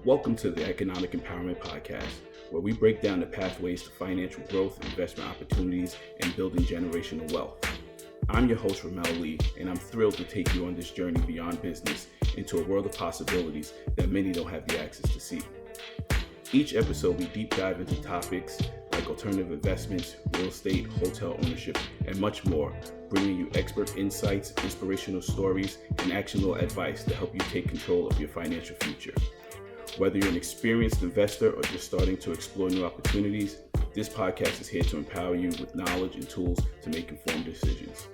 Welcome to the Economic Empowerment Podcast, where we break down the pathways to financial growth, investment opportunities, and building generational wealth. I'm your host, Ramel Lee, and I'm thrilled to take you on this journey beyond business into a world of possibilities that many don't have the access to see. Each episode, we deep dive into topics like alternative investments, real estate, hotel ownership, and much more, bringing you expert insights, inspirational stories, and actionable advice to help you take control of your financial future. Whether you're an experienced investor or just starting to explore new opportunities, this podcast is here to empower you with knowledge and tools to make informed decisions.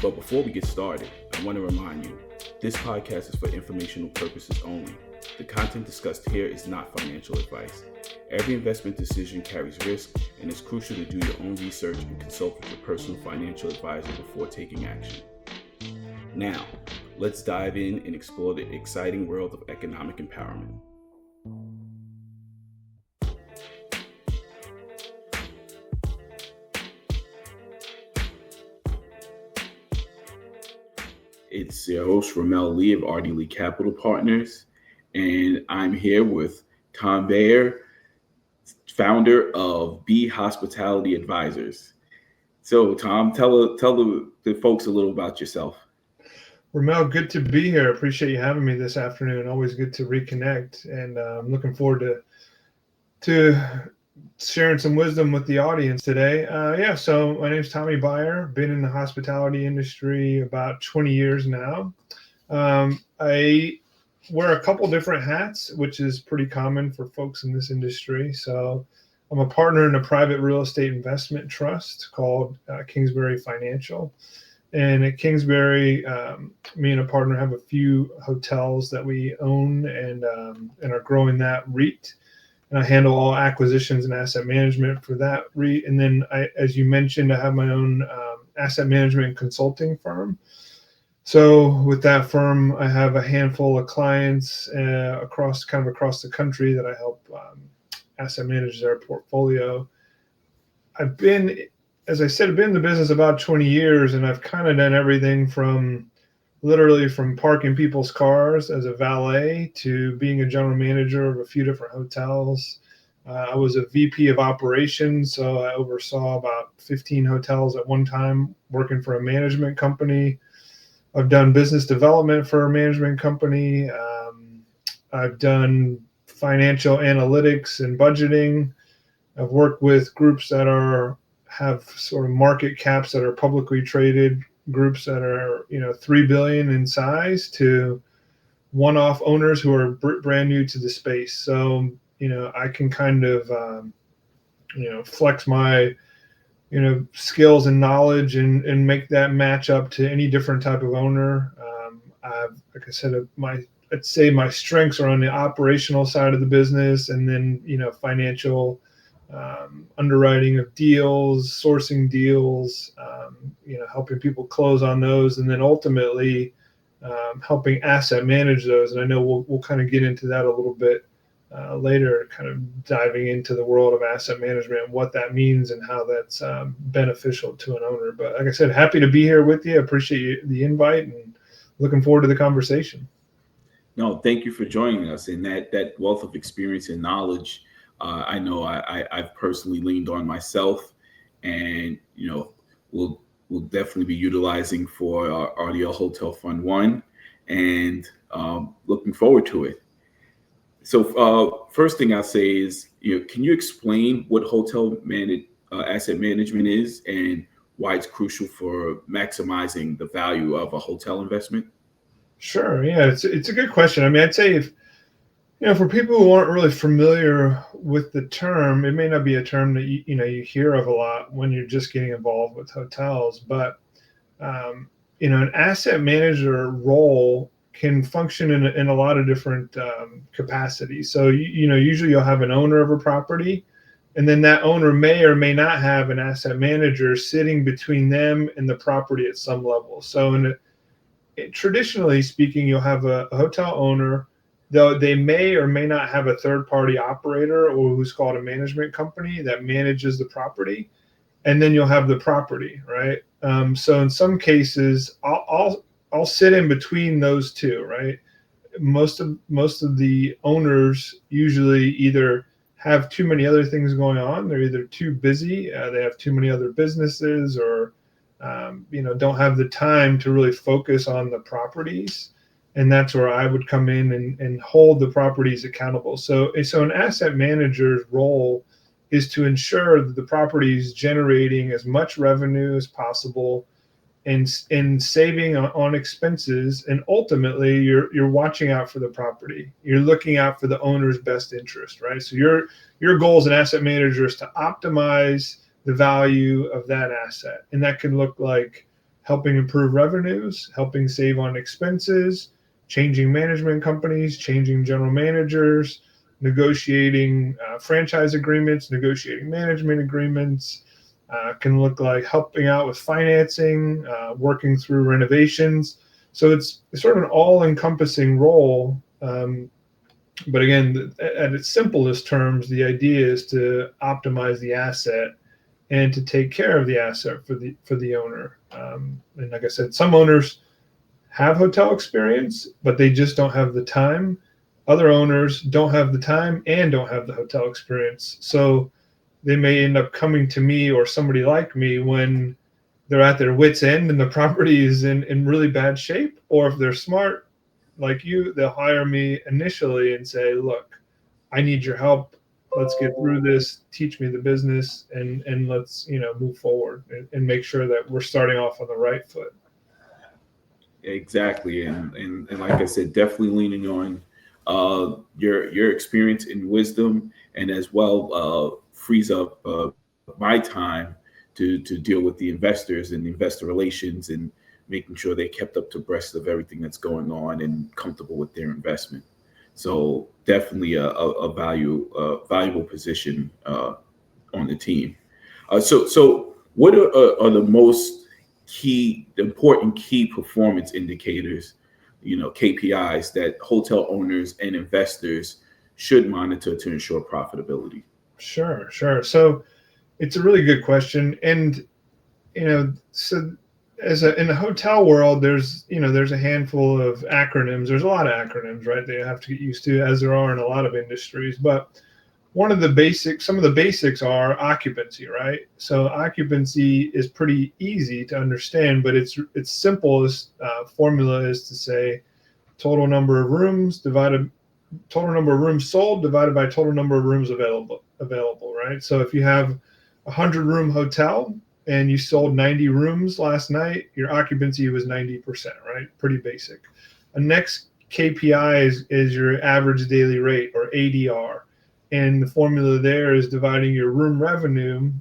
But before we get started, I want to remind you, this podcast is for informational purposes only. The content discussed here is not financial advice. Every investment decision carries risk, and it's crucial to do your own research and consult with your personal financial advisor before taking action. Now, let's dive in and explore the exciting world of economic empowerment. It's your host, Ramel Lee of RD Lee Capital Partners, and I'm here with Tom Beyer, founder of B Hospitality Advisors. So, Tom, tell the folks a little about yourself. Ramel, good to be here. Appreciate you having me this afternoon. Always good to reconnect, and I'm looking forward to sharing some wisdom with the audience today. So my name's Tommy Beyer. Been in the hospitality industry about 20 years now. I wear a couple different hats, which is pretty common for folks in this industry. So I'm a partner in a private real estate investment trust called Kingsbury Financial. And at Kingsbury, me and a partner have a few hotels that we own and are growing that REIT. And I handle all acquisitions and asset management for that REIT. And then, as you mentioned, I have my own asset management consulting firm. So with that firm, I have a handful of clients across the country that I help asset manage their portfolio. I've been in the business about 20 years, and I've kind of done everything from parking people's cars as a valet to being a general manager of a few different hotels. I was a VP of operations, so I oversaw about 15 hotels at one time, working for a management company. I've done business development for a management company. I've done financial analytics and budgeting. I've worked with groups that have sort of market caps that are publicly traded, groups that are 3 billion in size, to one-off owners who are brand new to the space. So I can kind of flex my skills and knowledge and make that match up to any different type of owner. Like I said, I'd say my strengths are on the operational side of the business, and then financial underwriting of deals, sourcing deals, helping people close on those, and then ultimately helping asset manage those. And I know we'll kind of get into that a little bit later, kind of diving into the world of asset management and what that means and how that's beneficial to an owner. But like I said, happy to be here with you. Appreciate the invite and looking forward to the conversation. No, thank you for joining us. And that wealth of experience and knowledge, I know I've personally leaned on myself, and we'll definitely be utilizing for our RDL Hotel Fund 1, and looking forward to it. So first thing I'll say is, can you explain what asset management is and why it's crucial for maximizing the value of a hotel investment? Sure. Yeah, it's a good question. I mean, I'd say for people who aren't really familiar with the term, it may not be a term that you hear of a lot when you're just getting involved with hotels. But an asset manager role can function in a lot of different capacities. So usually you'll have an owner of a property, and then that owner may or may not have an asset manager sitting between them and the property at some level. So traditionally speaking, you'll have a hotel owner, though they may or may not have a third-party operator, or who's called a management company, that manages the property, and then you'll have the property, right? So in some cases, I'll sit in between those two, right? most of the owners usually either have too many other things going on. They're either too busy, they have too many other businesses, or don't have the time to really focus on the properties. And that's where I would come in and hold the properties accountable. So an asset manager's role is to ensure that the property is generating as much revenue as possible, and saving on expenses. And ultimately, you're watching out for the property. You're looking out for the owner's best interest, right? So your goal as an asset manager is to optimize the value of that asset, and that can look like helping improve revenues, helping save on expenses, changing management companies, changing general managers, negotiating franchise agreements, negotiating management agreements. Can look like helping out with financing, working through renovations. So it's sort of an all-encompassing role. But again, at its simplest terms, the idea is to optimize the asset and to take care of the asset for the owner. And like I said, some owners have hotel experience, but they just don't have the time. Other owners don't have the time and don't have the hotel experience. So they may end up coming to me or somebody like me when they're at their wits' end and the property is in really bad shape. Or if they're smart like you, they'll hire me initially and say, look, I need your help. Let's get through this, teach me the business, and let's move forward and make sure that we're starting off on the right foot. Exactly, and like I said, definitely leaning on your experience and wisdom, and as well frees up my time to deal with the investors and investor relations, and making sure they kept up to breast of everything that's going on and comfortable with their investment. So definitely a valuable position on the team. So what are the most important key performance indicators, KPIs that hotel owners and investors should monitor to ensure profitability? Sure. So it's a really good question. And, so in the hotel world, there's a handful of acronyms. There's a lot of acronyms, right? They have to get used to, as there are in a lot of industries. But some of the basics are occupancy, right? So occupancy is pretty easy to understand, but its simplest formula is to say total number of rooms sold divided by total number of rooms available, right? So if you have a 100-room hotel and you sold 90 rooms last night, your occupancy was 90%, right? Pretty basic. The next KPI is your average daily rate, or ADR. And the formula there is dividing your room revenue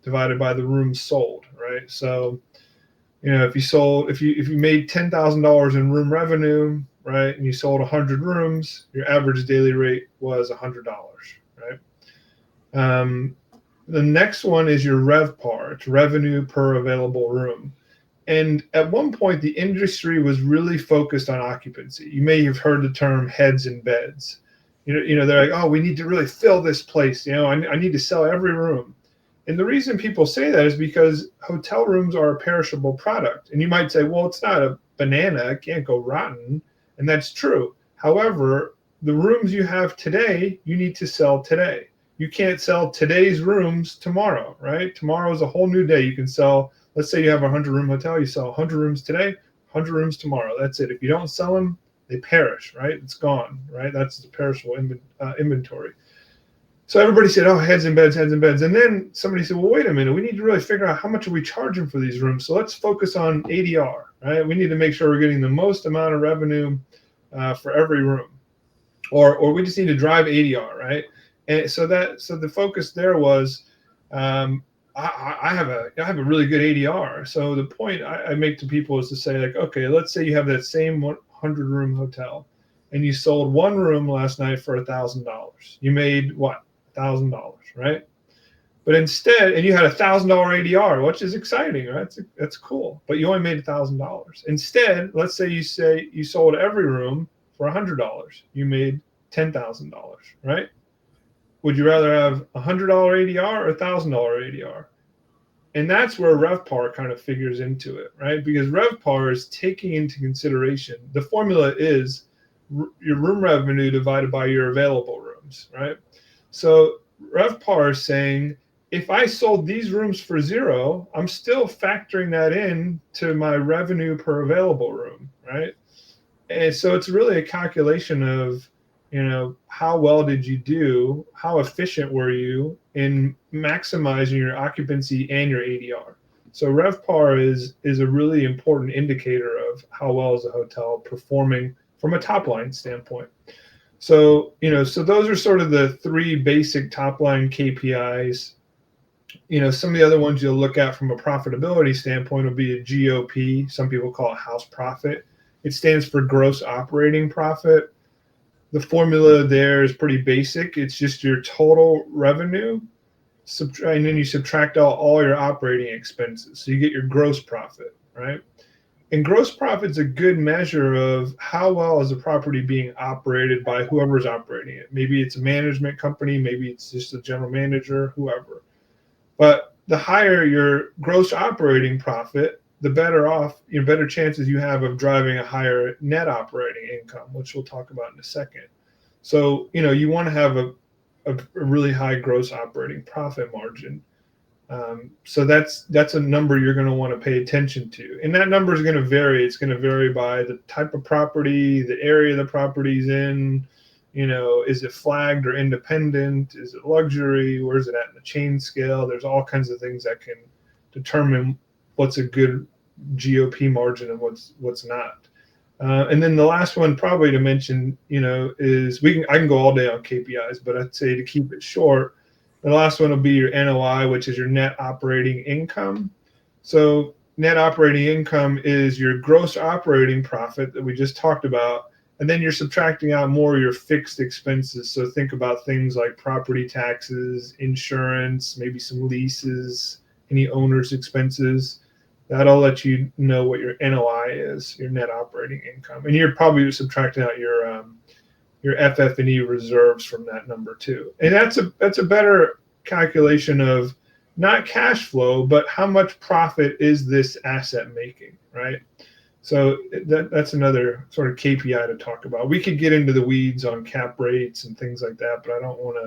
divided by the rooms sold, right? So, if you made $10,000 in room revenue, right, and you sold 100 rooms, your average daily rate was $100, right? The next one is your RevPAR. It's revenue per available room. And at one point, the industry was really focused on occupancy. You may have heard the term heads in beds. They're like, oh, we need to really fill this place. I need to sell every room. And the reason people say that is because hotel rooms are a perishable product. And you might say, well, it's not a banana. It can't go rotten. And that's true. However, the rooms you have today, you need to sell today. You can't sell today's rooms tomorrow, right? Tomorrow is a whole new day. You can sell, let's say you have a 100-room hotel. You sell 100 rooms today, 100 rooms tomorrow. That's it. If you don't sell them, they perish, right? It's gone, right? That's the perishable inventory. So everybody said, oh, heads in beds. And then somebody said, well, wait a minute. We need to really figure out how much are we charging for these rooms. So let's focus on ADR, right? We need to make sure we're getting the most amount of revenue for every room. Or we just need to drive ADR, right? And so the focus there was, I have a really good ADR. So the point I make to people is to say, like, okay, let's say you have that same 100-room hotel and you sold one room last night for $1,000. You made what? $1,000, right? But instead, and you had $1,000 ADR, which is exciting, right? That's cool. But you only made $1,000. Instead, let's say you sold every room for $100. You made $10,000, right? Would you rather have $100 ADR or $1,000 ADR? And that's where RevPAR kind of figures into it, right? Because RevPAR is taking into consideration, the formula is your room revenue divided by your available rooms, right? So RevPAR is saying, if I sold these rooms for zero, I'm still factoring that in to my revenue per available room, right? And so it's really a calculation of, how well did you do? How efficient were you in maximizing your occupancy and your ADR? So RevPAR is a really important indicator of how well is a hotel performing from a top line standpoint. So, so those are sort of the three basic top line KPIs. Some of the other ones you'll look at from a profitability standpoint will be a GOP. Some people call it house profit. It stands for gross operating profit. The formula there is pretty basic. It's just your total revenue, and then you subtract out all your operating expenses. So you get your gross profit, right? And gross profit's a good measure of how well is a property being operated by whoever's operating it. Maybe it's a management company, maybe it's just a general manager, whoever. But the higher your gross operating profit, the better chances you have of driving a higher net operating income, which we'll talk about in a second. So, you want to have a really high gross operating profit margin. So that's a number you're going to want to pay attention to. And that number is going to vary. It's going to vary by the type of property, the area the property's in. Is it flagged or independent? Is it luxury? Where is it at in the chain scale? There's all kinds of things that can determine what's a good GOP margin and what's not. And then the last one probably to mention, is I can go all day on KPIs, but I'd say to keep it short, the last one will be your NOI, which is your net operating income. So net operating income is your gross operating profit that we just talked about. And then you're subtracting out more of your fixed expenses. So think about things like property taxes, insurance, maybe some leases, any owner's expenses. That'll let you know what your NOI is, your net operating income. And you're probably subtracting out your FF&E reserves from that number too. And that's a better calculation of not cash flow, but how much profit is this asset making, right? So that's another sort of KPI to talk about. We could get into the weeds on cap rates and things like that, but I don't want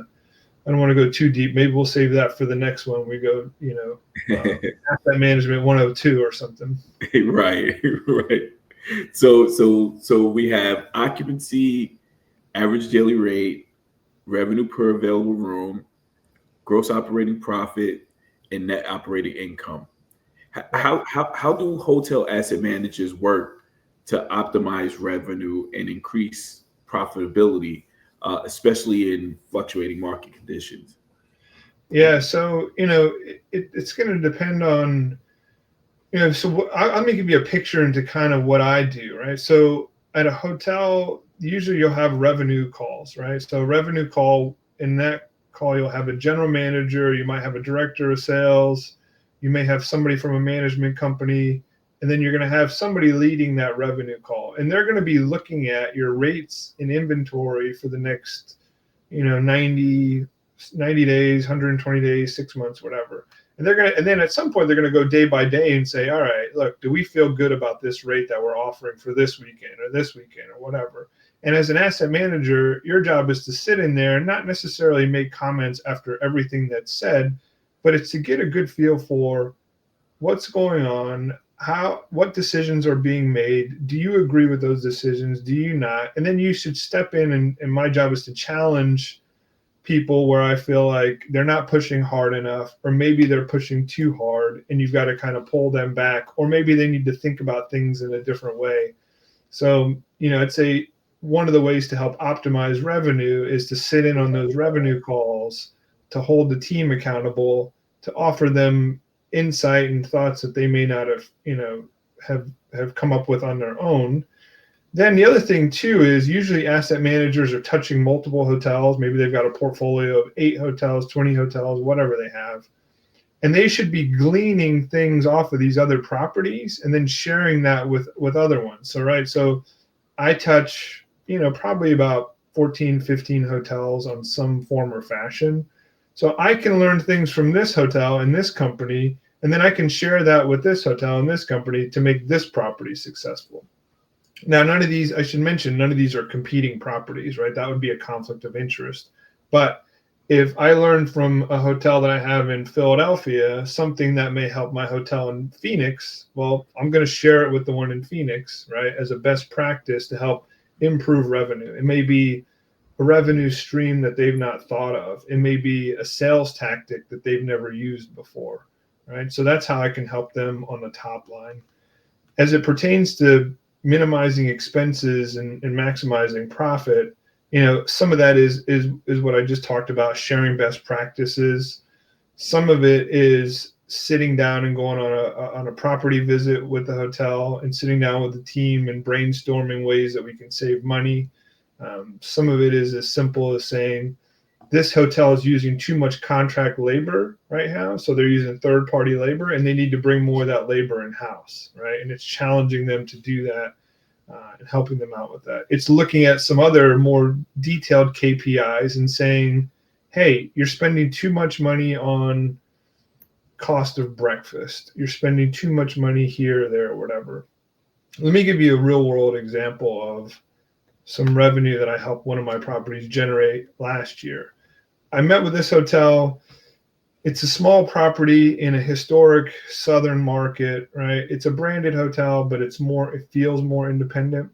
to go too deep. Maybe we'll save that for the next one. We go, asset management 102 or something. Right. So we have occupancy, average daily rate, revenue per available room, gross operating profit, and net operating income. How do hotel asset managers work to optimize revenue and increase profitability, especially in fluctuating market conditions? Yeah, so it's going to depend on, so I'm going to give you a picture into kind of what I do, right? So at a hotel, usually you'll have revenue calls, right? So revenue call, in that call, you'll have a general manager, you might have a director of sales, you may have somebody from a management company, and then you're going to have somebody leading that revenue call. And they're going to be looking at your rates in inventory for the next, 90 days, 120 days, 6 months, whatever. And then at some point they're going to go day by day and say, all right, look, do we feel good about this rate that we're offering for this weekend or whatever? And as an asset manager, your job is to sit in there and not necessarily make comments after everything that's said, but it's to get a good feel for what's going on, what decisions are being made. Do you agree with those decisions? Do you not? And then you should step in, and my job is to challenge people where I feel like they're not pushing hard enough, or maybe they're pushing too hard, and you've got to kind of pull them back, or maybe they need to think about things in a different way. So, I'd say one of the ways to help optimize revenue is to sit in on those revenue calls, to hold the team accountable, to offer them insight and thoughts that they may not have come up with on their own. Then the other thing too is usually asset managers are touching multiple hotels. Maybe they've got a portfolio of 8 hotels, 20 hotels, whatever they have. And they should be gleaning things off of these other properties and then sharing that with other ones. So I touch, probably about 14, 15 hotels on some form or fashion. So I can learn things from this hotel and this company, and then I can share that with this hotel and this company to make this property successful. Now, I should mention, none of these are competing properties, right? That would be a conflict of interest. But if I learn from a hotel that I have in Philadelphia, something that may help my hotel in Phoenix, well, I'm going to share it with the one in Phoenix, right? As a best practice to help improve revenue. It may be a revenue stream that they've not thought of. It may be a sales tactic that they've never used before, right? So that's how I can help them on the top line. As it pertains to minimizing expenses and maximizing profit, some of that is what I just talked about, sharing best practices. Some of it is sitting down and going on a property visit with the hotel and sitting down with the team and brainstorming ways that we can save money. Some of it is as simple as saying, this hotel is using too much contract labor right now. So they're using third party labor and they need to bring more of that labor in house, right? And it's challenging them to do that and helping them out with that. It's looking at some other more detailed KPIs and saying, hey, you're spending too much money on cost of breakfast. You're spending too much money here, there, or whatever. Let me give you a real world example of some revenue that I helped one of my properties generate last year. I met with this hotel. It's a small property in a historic southern market, right? It's a branded hotel, but it feels more independent.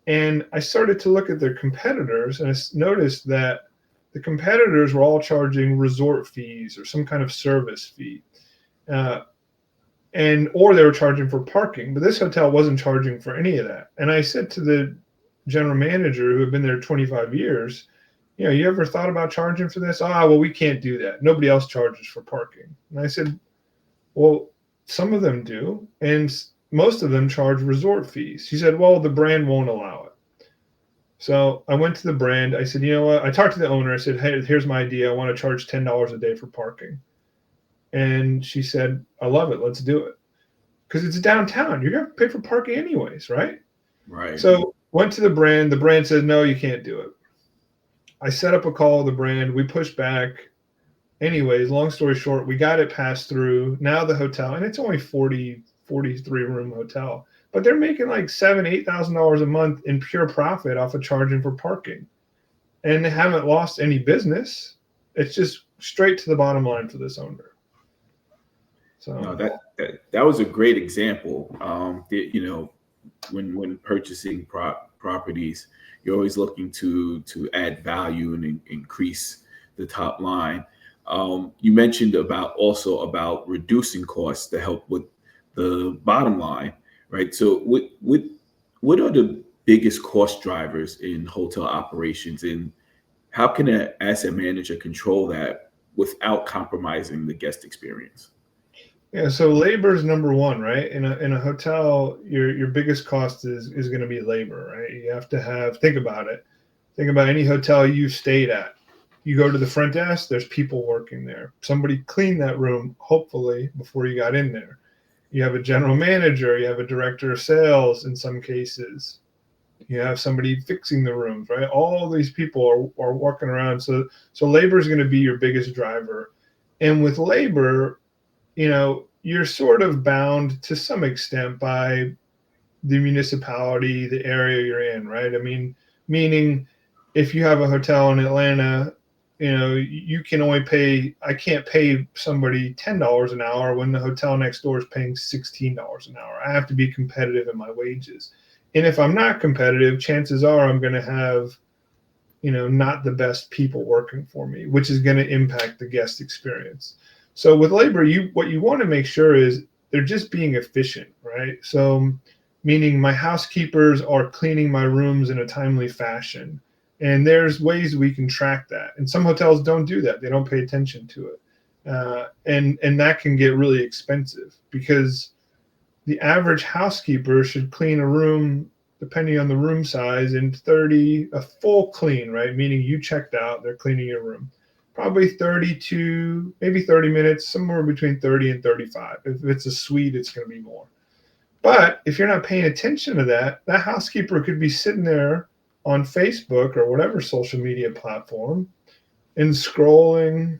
And I started to look at their competitors and I noticed that the competitors were all charging resort fees or some kind of service fee. Or they were charging for parking, but this hotel wasn't charging for any of that. And I said to the general manager who had been there 25 years, you ever thought about charging for this? Well, we can't do that. Nobody else charges for parking. And I said, well, some of them do, and most of them charge resort fees. She said, well, the brand won't allow it. So I went to the brand. I said, you know what? I talked to the owner. I said, hey, here's my idea. I want to charge $10 a day for parking. And she said, I love it. Let's do it. Because it's downtown. You're going to pay for parking anyways, right? Right. So went to the brand. The brand said, no, you can't do it. I set up a call with the brand. We pushed back. Anyways, long story short, we got it passed through. Now the hotel, and it's only 43 room hotel, but they're making like $8,000 a month in pure profit off of charging for parking. And they haven't lost any business. It's just straight to the bottom line for this owner. So no, that was a great example. When purchasing properties, you're always looking to add value and increase the top line. You mentioned about reducing costs to help with the bottom line, right? So what are the biggest cost drivers in hotel operations, and how can an asset manager control that without compromising the guest experience? yeah, so labor is number one, right? In a hotel, your biggest cost is going to be labor, right? You have to think about it. Think about any hotel you've stayed at. You go to the front desk, there's people working there. Somebody cleaned that room, hopefully, before you got in there. You have a general manager, you have a director of sales in some cases. You have somebody fixing the rooms, right? All these people are walking around. So labor is going to be your biggest driver. And with labor, you're sort of bound to some extent by the municipality, the area you're in, right? I mean, meaning if you have a hotel in Atlanta, you can I can't pay somebody $10 an hour when the hotel next door is paying $16 an hour. I have to be competitive in my wages. And if I'm not competitive, chances are I'm going to have, not the best people working for me, which is going to impact the guest experience. So with labor, what you want to make sure is they're just being efficient, right? So meaning my housekeepers are cleaning my rooms in a timely fashion. And there's ways we can track that. And some hotels don't do that. They don't pay attention to it. And that can get really expensive because the average housekeeper should clean a room, depending on the room size, in a full clean, right? Meaning you checked out, they're cleaning your room. Probably 30 to maybe 30 minutes, somewhere between 30 and 35. If it's a suite, it's going to be more. But if you're not paying attention to that housekeeper could be sitting there on Facebook or whatever social media platform and scrolling,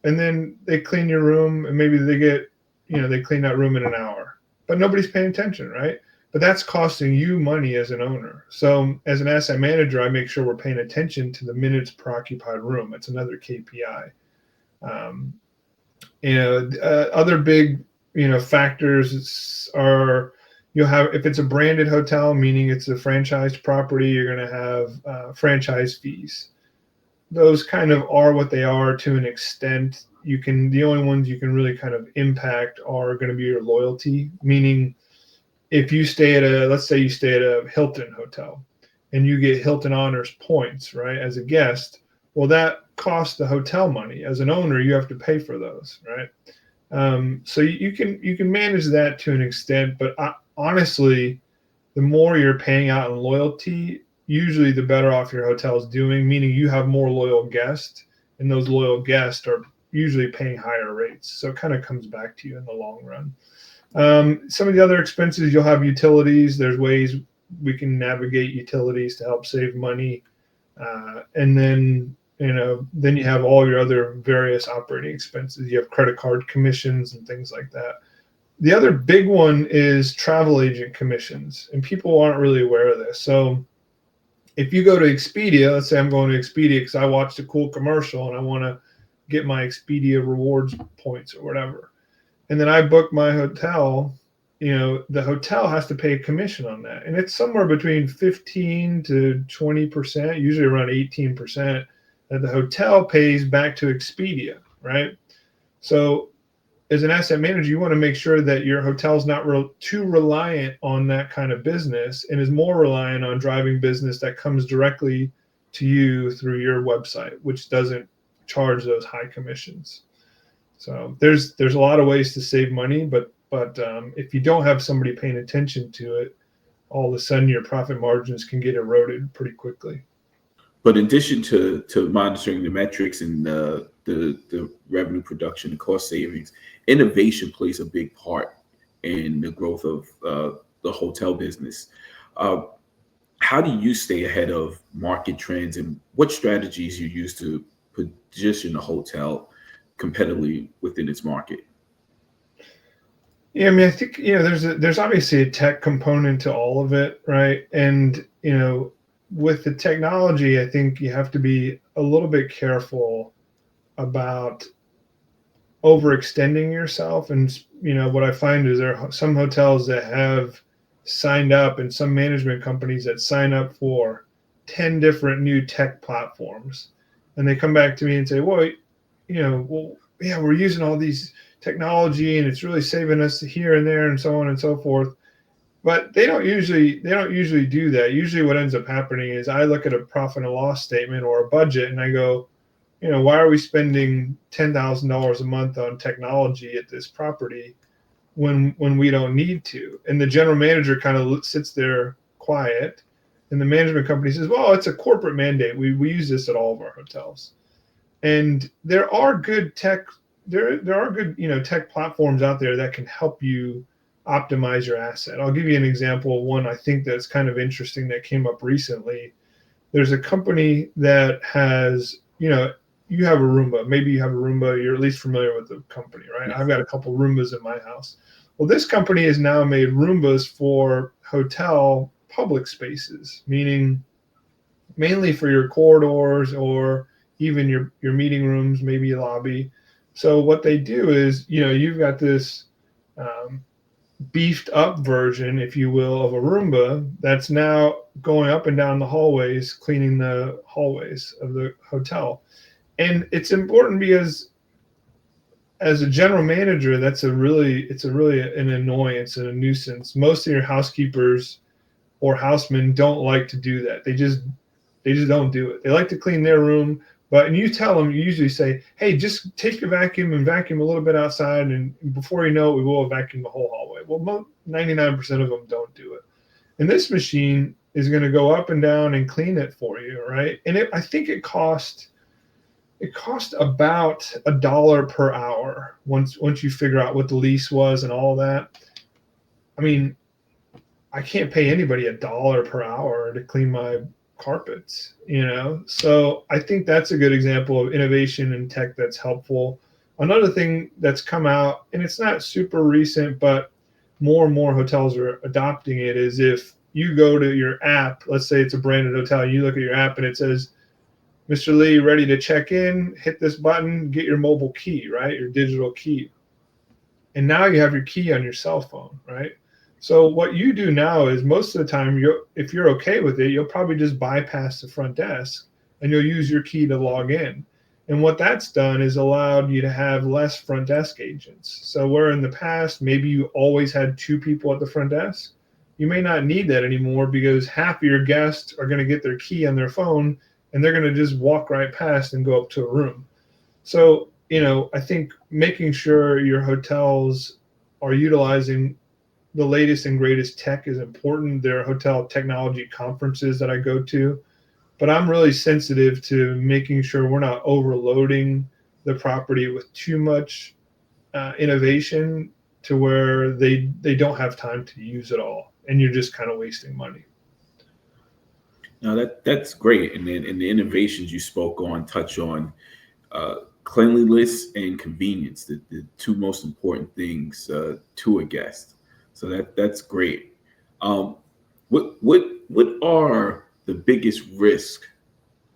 and then they clean your room and maybe they clean that room in an hour, but nobody's paying attention, right? but that's costing you money as an owner. So as an asset manager, I make sure we're paying attention to the minutes per occupied room. It's another KPI. Um, Other big, factors are, you'll have, if it's a branded hotel, meaning it's a franchised property, you're going to have franchise fees. Those kind of are what they are to an extent. The only ones you can really kind of impact are going to be your loyalty, meaning if you stay let's say you stay at a Hilton hotel and you get Hilton Honors points, right, as a guest, well, that costs the hotel money. As an owner, you have to pay for those, right? So you can manage that to an extent, but honestly, the more you're paying out in loyalty, usually the better off your hotel is doing, meaning you have more loyal guests, and those loyal guests are usually paying higher rates. So it kind of comes back to you in the long run. Some of the other expenses, you'll have utilities. There's ways we can navigate utilities to help save money. And then you have all your other various operating expenses. You have credit card commissions and things like that. The other big one is travel agent commissions, and people aren't really aware of this. So if you go to Expedia, let's say I'm going to Expedia because I watched a cool commercial and I want to get my Expedia rewards points or whatever, and then I book my hotel, the hotel has to pay a commission on that. And it's somewhere between 15 to 20%, usually around 18%, that the hotel pays back to Expedia, right? So as an asset manager, you want to make sure that your hotel is not too reliant on that kind of business and is more reliant on driving business that comes directly to you through your website, which doesn't charge those high commissions. So there's a lot of ways to save money, but if you don't have somebody paying attention to it, all of a sudden your profit margins can get eroded pretty quickly. But in addition to monitoring the metrics and the revenue production and cost savings, innovation plays a big part in the growth of the hotel business. How do you stay ahead of market trends, and what strategies you use to position a hotel competitively within its market? Yeah, I mean, I think there's obviously a tech component to all of it, right? And with the technology, I think you have to be a little bit careful about overextending yourself. And what I find is there are some hotels that have signed up, and some management companies that sign up for 10 different new tech platforms, and they come back to me and say, well, yeah, we're using all these technology and it's really saving us here and there and so on and so forth. But they don't usually do that. Usually what ends up happening is I look at a profit and loss statement or a budget and I go, why are we spending $10,000 a month on technology at this property when we don't need to? And the general manager kind of sits there quiet, and the management company says, well, it's a corporate mandate. We use this at all of our hotels. And there are good tech tech platforms out there that can help you optimize your asset. I'll give you an example of one I think that's kind of interesting that came up recently. There's a company that has, you have a Roomba. Maybe you have a Roomba. You're at least familiar with the company, right? I've got a couple Roombas in my house. Well, this company has now made Roombas for hotel public spaces, meaning mainly for your corridors or even your meeting rooms, maybe a lobby. So what they do is, you've got this beefed up version, if you will, of a Roomba that's now going up and down the hallways, cleaning the hallways of the hotel. And it's important because as a general manager, it's a really an annoyance and a nuisance. Most of your housekeepers or housemen don't like to do that. They just don't do it. They like to clean their room. And you tell them, you usually say, hey, just take your vacuum and vacuum a little bit outside, and before you know it, we will vacuum the whole hallway. Well, 99% of them don't do it. And this machine is going to go up and down and clean it for you, right? And I think it cost about $1 per hour once you figure out what the lease was and all that. I mean, I can't pay anybody $1 per hour to clean my carpets, So I think that's a good example of innovation in tech that's helpful. Another thing that's come out, and it's not super recent, but more and more hotels are adopting it, is if you go to your app, let's say it's a branded hotel, you look at your app and it says, Mr. Lee, ready to check in, hit this button, get your mobile key, right? Your digital key. And now you have your key on your cell phone, right? So what you do now is most of the time, if you're okay with it, you'll probably just bypass the front desk and you'll use your key to log in. And what that's done is allowed you to have less front desk agents. So where in the past, maybe you always had two people at the front desk, you may not need that anymore because half of your guests are going to get their key on their phone and they're going to just walk right past and go up to a room. So, I think making sure your hotels are utilizing the latest and greatest tech is important. There are hotel technology conferences that I go to, but I'm really sensitive to making sure we're not overloading the property with too much innovation to where they don't have time to use it all, and you're just kind of wasting money. Now that's great, and the innovations you spoke on touch on cleanliness and convenience, the two most important things to a guest. So that's great. Um, what are the biggest risk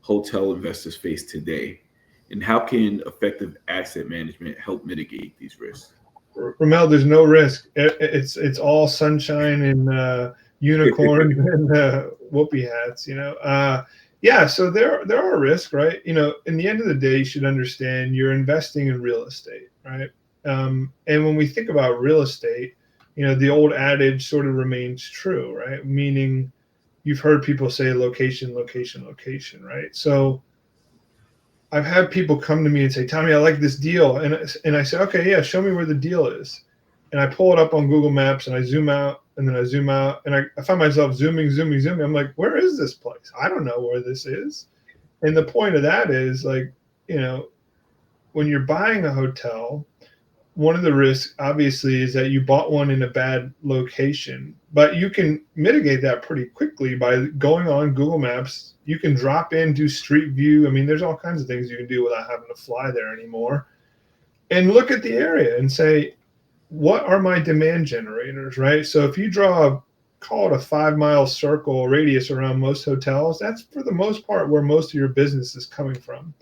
hotel investors face today, and how can effective asset management help mitigate these risks? Ramel, there's no risk. It's all sunshine and unicorns and whoopee hats. Yeah. So there are risks, right? In the end of the day, you should understand you're investing in real estate, right? And when we think about real estate, the old adage sort of remains true, right? Meaning, you've heard people say location, location, location, right? So I've had people come to me and say, Tommy, I like this deal. And I say, okay, yeah, show me where the deal is. And I pull it up on Google Maps and I zoom out and then I zoom out and I find myself zooming. I'm like, where is this place? I don't know where this is. And the point of that is, like, when you're buying a hotel, one of the risks obviously is that you bought one in a bad location, but you can mitigate that pretty quickly by going on Google Maps. You can drop in, do street view. I mean, there's all kinds of things you can do without having to fly there anymore, and look at the area and say, what are my demand generators, right? So if you draw call it a 5-mile circle radius around most hotels, that's for the most part where most of your business is coming from.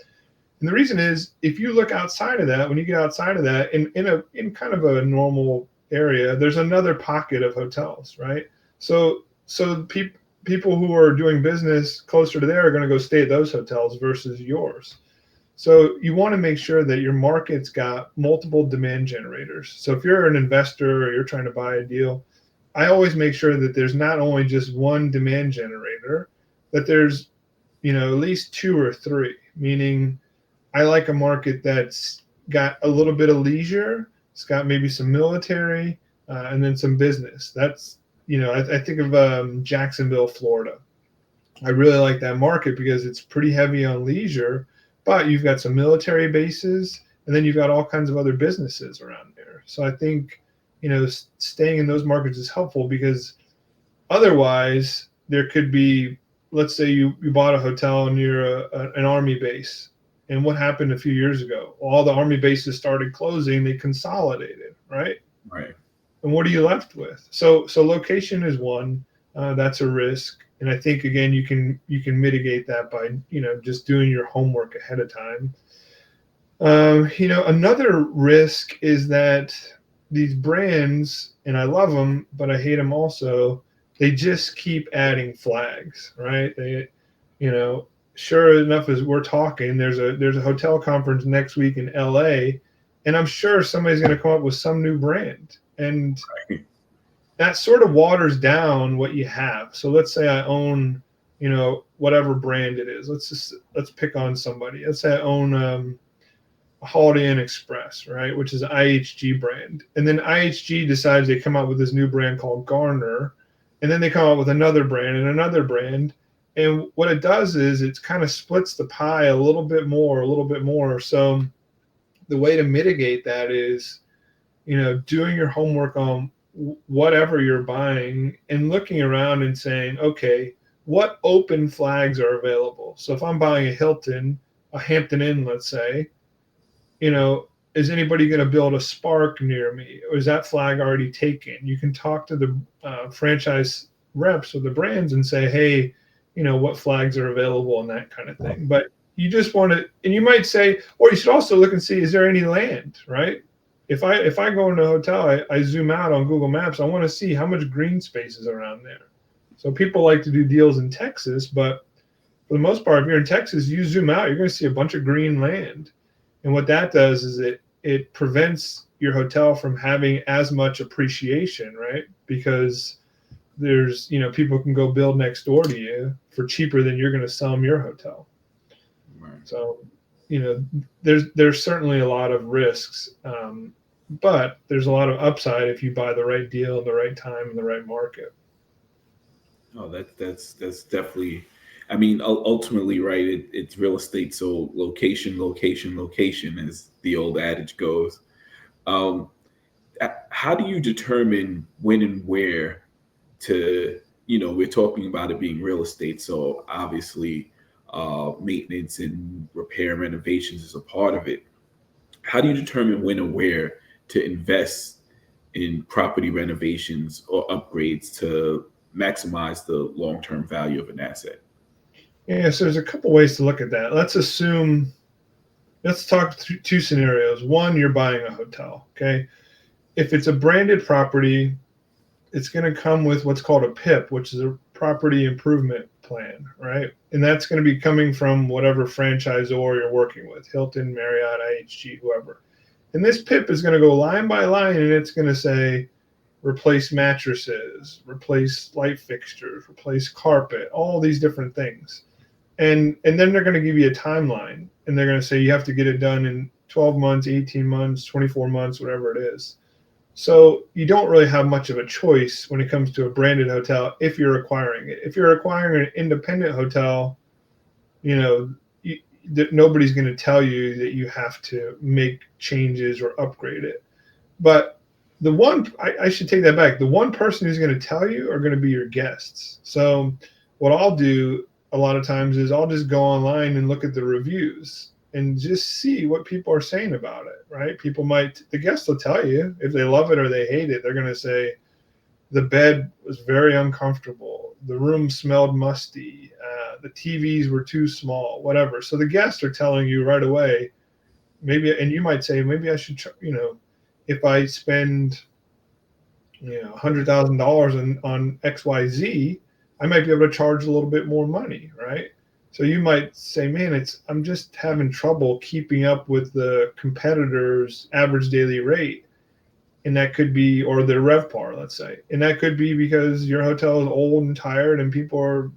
And the reason is, if you look outside of that, when you get outside of that, in kind of a normal area, there's another pocket of hotels, right? So people who are doing business closer to there are going to go stay at those hotels versus yours. So you want to make sure that your market's got multiple demand generators. So if you're an investor or you're trying to buy a deal, I always make sure that there's not only just one demand generator, that there's at least two or three, meaning I like a market that's got a little bit of leisure. It's got maybe some military, and then some business. That's, I think of Jacksonville, Florida. I really like that market because it's pretty heavy on leisure, but you've got some military bases, and then you've got all kinds of other businesses around there. So I think, staying in those markets is helpful, because otherwise there could be, let's say you bought a hotel near an army base. And what happened a few years ago? All the army bases started closing. They consolidated, right? Right. And what are you left with? So location is one. That's a risk. And I think, again, you can mitigate that by just doing your homework ahead of time. Another risk is that these brands, and I love them, but I hate them also. They just keep adding flags, right? Sure enough, as we're talking, there's a hotel conference next week in LA, and I'm sure somebody's going to come up with some new brand, and that sort of waters down what you have. So let's say I own, whatever brand it is. Let's pick on somebody. Let's say I own a Holiday Inn Express, right, which is an IHG brand, and then IHG decides they come out with this new brand called Garner, and then they come out with another brand and another brand. And what it does is it kind of splits the pie a little bit more. So the way to mitigate that is, doing your homework on whatever you're buying and looking around and saying, okay, what open flags are available? So if I'm buying a Hilton, a Hampton Inn, let's say, is anybody going to build a Spark near me? Or is that flag already taken? You can talk to the franchise reps or the brands and say, hey, what flags are available and that kind of thing. But you just want to, and you might say, or you should also look and see, is there any land, right? If I go into a hotel, I zoom out on Google Maps, I want to see how much green space is around there. So people like to do deals in Texas, but for the most part, if you're in Texas, you zoom out, you're going to see a bunch of green land. And what that does is it prevents your hotel from having as much appreciation, right? Because there's, people can go build next door to you for cheaper than you're going to sell them your hotel. Right. So, there's certainly a lot of risks, but there's a lot of upside if you buy the right deal at the right time in the right market. Oh, that's definitely. I mean, ultimately, right? It's real estate, so location, location, location, as the old adage goes. Um, how do you determine when and where to? We're talking about it being real estate, so obviously, maintenance and repair and renovations is a part of it. How do you determine when and where to invest in property renovations or upgrades to maximize the long-term value of an asset? Yeah, so there's a couple ways to look at that. Let's talk through two scenarios. One, you're buying a hotel, okay? If it's a branded property, it's going to come with what's called a PIP, which is a property improvement plan, right? And that's going to be coming from whatever franchisor you're working with, Hilton, Marriott, IHG, whoever. And this PIP is going to go line by line, and it's going to say, replace mattresses, replace light fixtures, replace carpet, all these different things. And then they're going to give you a timeline, and they're going to say you have to get it done in 12 months, 18 months, 24 months, whatever it is. So you don't really have much of a choice when it comes to a branded hotel if you're acquiring it. If you're acquiring an independent hotel, nobody's going to tell you that you have to make changes or upgrade it. But I should take that back. The one person who's going to tell you are going to be your guests. So what I'll do a lot of times is I'll just go online and look at the reviews and just see what people are saying about it, right? The guests will tell you if they love it or they hate it. They're going to say the bed was very uncomfortable, the room smelled musty, the TVs were too small, whatever. So the guests are telling you right away, and you might say, maybe I should, if I spend, $100,000 on XYZ, I might be able to charge a little bit more money, right? So you might say, man, I'm just having trouble keeping up with the competitor's average daily rate. And that could be, or their RevPAR, let's say. And that could be because your hotel is old and tired and people are,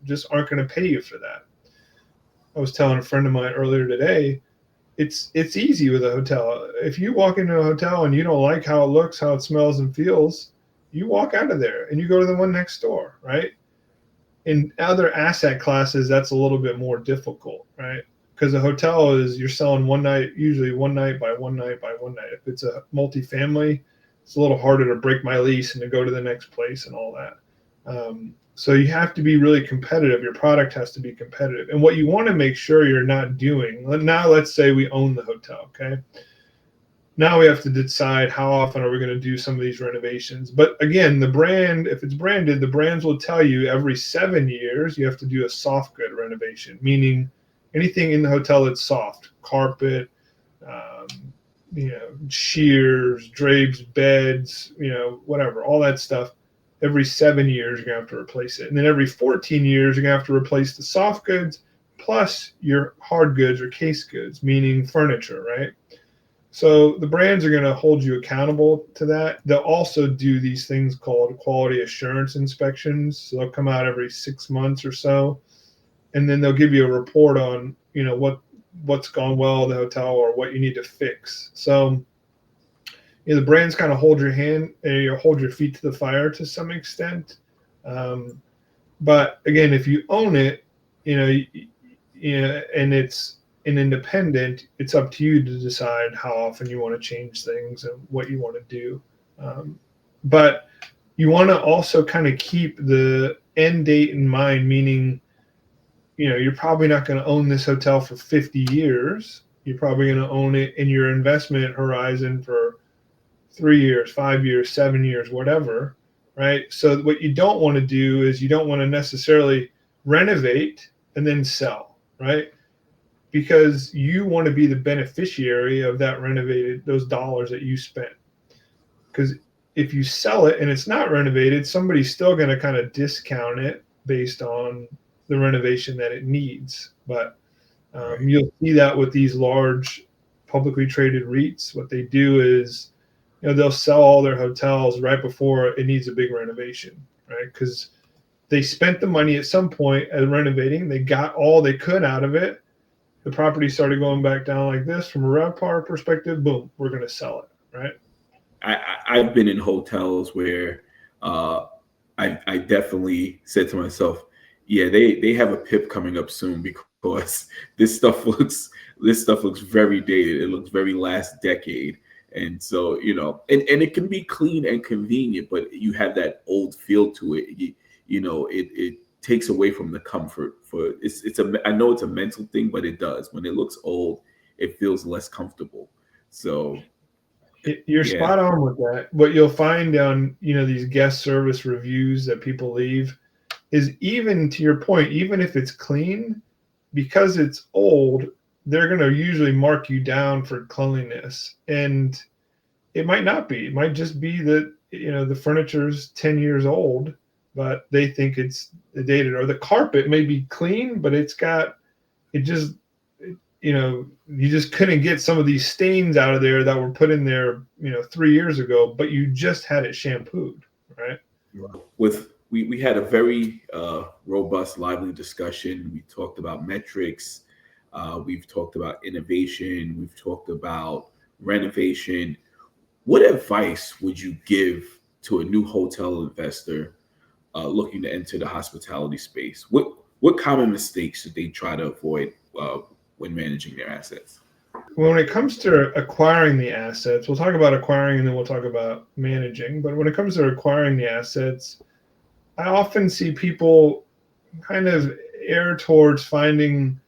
just aren't going to pay you for that. I was telling a friend of mine earlier today, it's easy with a hotel. If you walk into a hotel and you don't like how it looks, how it smells and feels, you walk out of there and you go to the one next door, right? In other asset classes, that's a little bit more difficult, right? Because a hotel you're selling one night, usually one night by one night by one night. If it's a multifamily, it's a little harder to break my lease and to go to the next place and all that. So you have to be really competitive. Your product has to be competitive. And what you want to make sure you're not doing, now let's say we own the hotel, okay? Now we have to decide how often are we going to do some of these renovations. But again, the brand, if it's branded, the brands will tell you every 7 years you have to do a soft good renovation, meaning anything in the hotel that's soft, carpet, shears, drapes, beds, whatever, all that stuff. Every 7 years, you're going to have to replace it. And then every 14 years, you're going to have to replace the soft goods plus your hard goods or case goods, meaning furniture, right? So the brands are going to hold you accountable to that. They'll also do these things called quality assurance inspections. So they'll come out every 6 months or so, and then they'll give you a report on, what's gone well at the hotel or what you need to fix. So the brands kind of hold your hand and you hold your feet to the fire to some extent. But again, if you own it, and it's an independent, it's up to you to decide how often you want to change things and what you want to do. But you want to also kind of keep the end date in mind, meaning, you're probably not going to own this hotel for 50 years. You're probably going to own it in your investment horizon for 3 years, 5 years, 7 years, whatever, right? So what you don't want to do is you don't want to necessarily renovate and then sell, right? Because you want to be the beneficiary of that renovated, those dollars that you spent. Because if you sell it and it's not renovated, somebody's still going to kind of discount it based on the renovation that it needs. But Right. you'll see that with these large publicly traded REITs. What they do is, they'll sell all their hotels right before it needs a big renovation, right? Because they spent the money at some point at renovating. They got all they could out of it. The property started going back down like this from a RevPAR perspective. Boom, we're going to sell it, right? I've been in hotels where I definitely said to myself, yeah, they have a PIP coming up soon because this stuff looks very dated. It looks very last decade. And so, and it can be clean and convenient, but you have that old feel to it. It takes away from the comfort I know it's a mental thing, but it does. When it looks old, it feels less comfortable. So You're yeah. spot on with that. What you'll find on, these guest service reviews that people leave is, even to your point, even if it's clean, because it's old, they're going to usually mark you down for cleanliness. And it might not be. It might just be that, the furniture's 10 years old, but they think it's dated. Or the carpet may be clean, but it just, you just couldn't get some of these stains out of there that were put in there, 3 years ago, but you just had it shampooed, right? We had a very robust, lively discussion. We talked about metrics. We've talked about innovation. We've talked about renovation. What advice would you give to a new hotel investor looking to enter the hospitality space? What common mistakes should they try to avoid when managing their assets? When it comes to acquiring the assets, we'll talk about acquiring and then we'll talk about managing. But when it comes to acquiring the assets, I often see people kind of err towards finding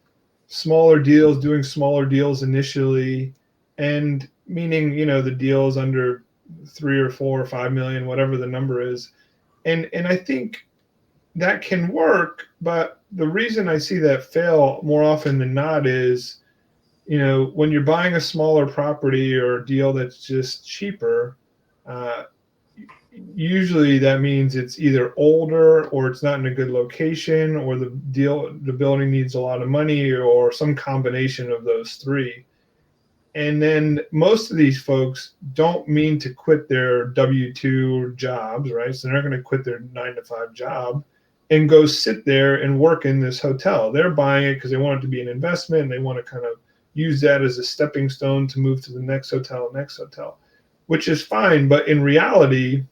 smaller deals, doing smaller deals initially, and meaning, the deals under 3 or 4 or 5 million, whatever the number is. And I think that can work, but the reason I see that fail more often than not is, when you're buying a smaller property or a deal that's just cheaper, uh, usually that means it's either older or it's not in a good location, or the building needs a lot of money, or some combination of those three. And then most of these folks don't mean to quit their W-2 jobs, right? So they're not going to quit their 9-to-5 job and go sit there and work in this hotel. They're buying it because they want it to be an investment, and they want to kind of use that as a stepping stone to move to the next hotel, which is fine. But in reality,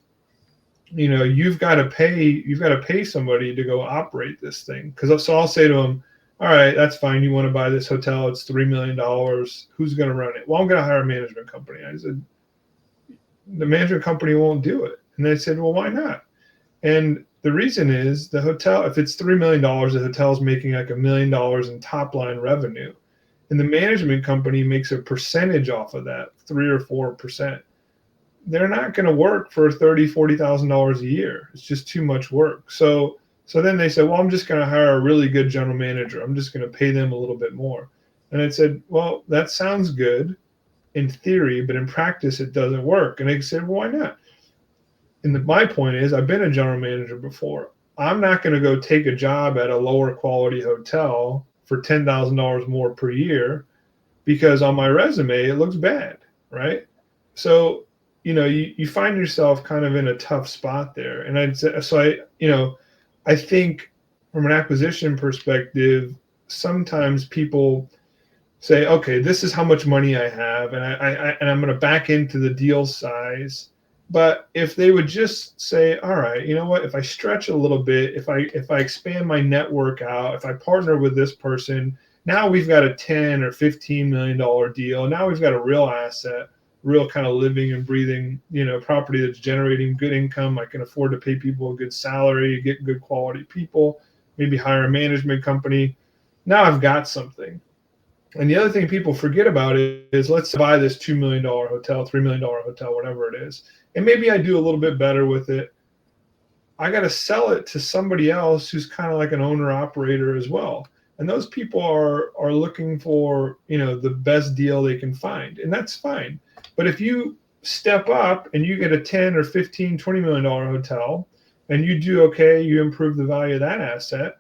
you've got to pay somebody to go operate this thing. Because so I'll say to them, all right, that's fine. You want to buy this hotel? It's $3 million. Who's going to run it? Well, I'm going to hire a management company. I said, the management company won't do it. And they said, well, why not? And the reason is, the hotel, if it's $3 million, the hotel's making like $1 million in top line revenue. And the management company makes a percentage off of that, 3 or 4%. They're not going to work for $30,000-$40,000 a year. It's just too much work. So then they said, well, I'm just going to hire a really good general manager. I'm just going to pay them a little bit more. And I said, well, that sounds good in theory, but in practice, it doesn't work. And they said, well, why not? And my point is, I've been a general manager before. I'm not going to go take a job at a lower quality hotel for $10,000 more per year because on my resume, it looks bad, right? So, you find yourself kind of in a tough spot there. And I think from an acquisition perspective, sometimes people say, okay, this is how much money I have, and I'm going to back into the deal size. But if they would just say, all right, you know what, if I stretch a little bit, if I expand my network out, if I partner with this person, now we've got a 10 or $15 million deal. Now we've got a real asset, real kind of living and breathing, property that's generating good income. I can afford to pay people a good salary, get good quality people, maybe hire a management company. Now I've got something. And the other thing people forget about is let's buy this $2 million hotel, $3 million hotel, whatever it is. And maybe I do a little bit better with it. I got to sell it to somebody else who's kind of like an owner operator as well. And those people are looking for, the best deal they can find. And that's fine. But if you step up and you get a 10 or 15, $20 million hotel and you do okay, you improve the value of that asset,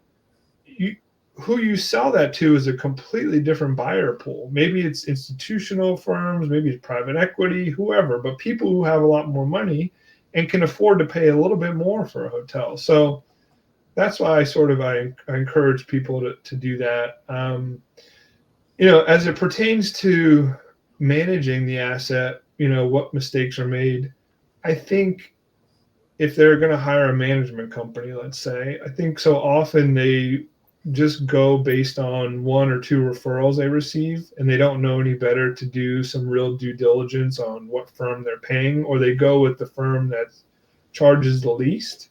who you sell that to is a completely different buyer pool. Maybe it's institutional firms, maybe it's private equity, whoever, but people who have a lot more money and can afford to pay a little bit more for a hotel. So that's why I encourage people to do that. As it pertains to managing the asset, what mistakes are made. I think if they're going to hire a management company, let's say, I think so often they just go based on one or two referrals they receive, and they don't know any better to do some real due diligence on what firm they're paying, or they go with the firm that charges the least.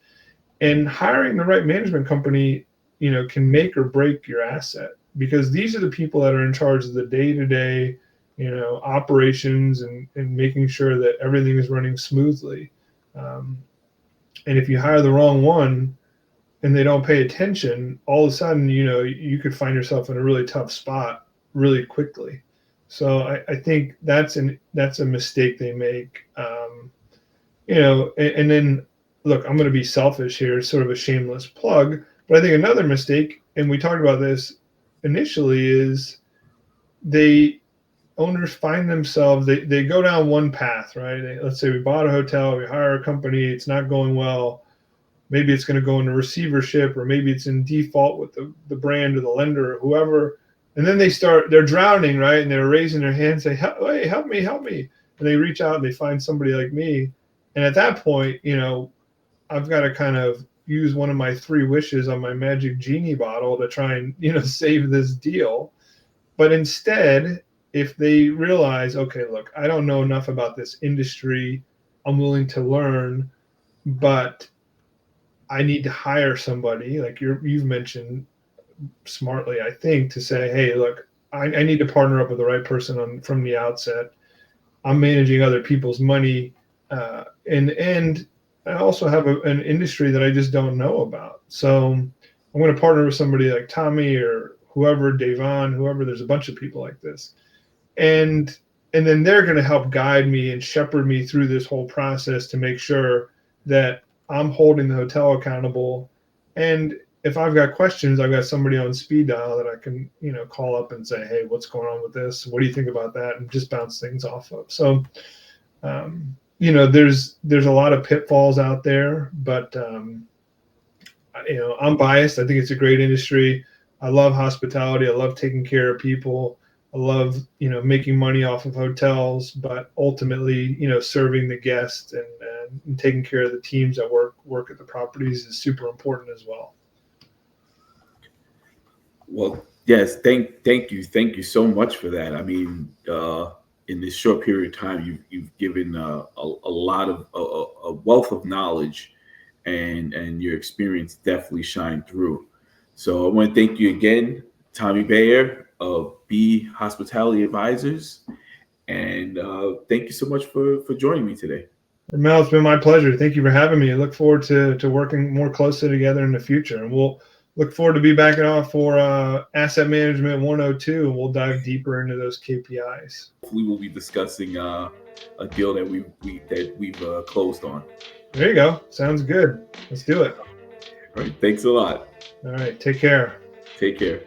And hiring the right management company, can make or break your asset, because these are the people that are in charge of the day-to-day, operations and making sure that everything is running smoothly. And if you hire the wrong one, and they don't pay attention, all of a sudden, you could find yourself in a really tough spot really quickly. So I think that's a mistake they make. And then look, I'm going to be selfish here. It's sort of a shameless plug, but I think another mistake, and we talked about this initially, is owners find themselves, they go down one path, right? Let's say we bought a hotel, we hire a company, it's not going well. Maybe it's going to go into receivership, or maybe it's in default with the brand or the lender or whoever. And then they're drowning, right? And they're raising their hand, say, hey, help me. And they reach out and they find somebody like me. And at that point, I've got to kind of use one of my 3 wishes on my magic genie bottle to try and, save this deal. But instead, if they realize, okay, look, I don't know enough about this industry, I'm willing to learn, but I need to hire somebody like you've mentioned smartly, I think, to say, hey, look, I need to partner up with the right person from the outset. I'm managing other people's money, and I also have an industry that I just don't know about. So I'm going to partner with somebody like Tommy or whoever, Davon, whoever. There's a bunch of people like this, and then they're going to help guide me and shepherd me through this whole process to make sure that I'm holding the hotel accountable. And if I've got questions, I've got somebody on speed dial that I can, call up and say, hey, what's going on with this? What do you think about that? And just bounce things off of. So, there's a lot of pitfalls out there, but, I'm biased. I think it's a great industry. I love hospitality. I love taking care of people. I love, making money off of hotels, but ultimately, serving the guests and taking care of the teams that work at the properties is super important as well. Well, yes, thank you so much for that. I mean, in this short period of time, you've given a lot of a wealth of knowledge, and your experience definitely shine through. So I want to thank you again, Tommy Beyer of B Hospitality Advisors, and thank you so much for joining me today. Ramel, it's been my pleasure. Thank you for having me. I look forward to working more closely together in the future, and we'll look forward to be back on for Asset Management 102, and we'll dive deeper into those KPIs. We will be discussing a deal that we've closed on. There you go. Sounds good. Let's do it. All right. Thanks a lot. All right. Take care. Take care.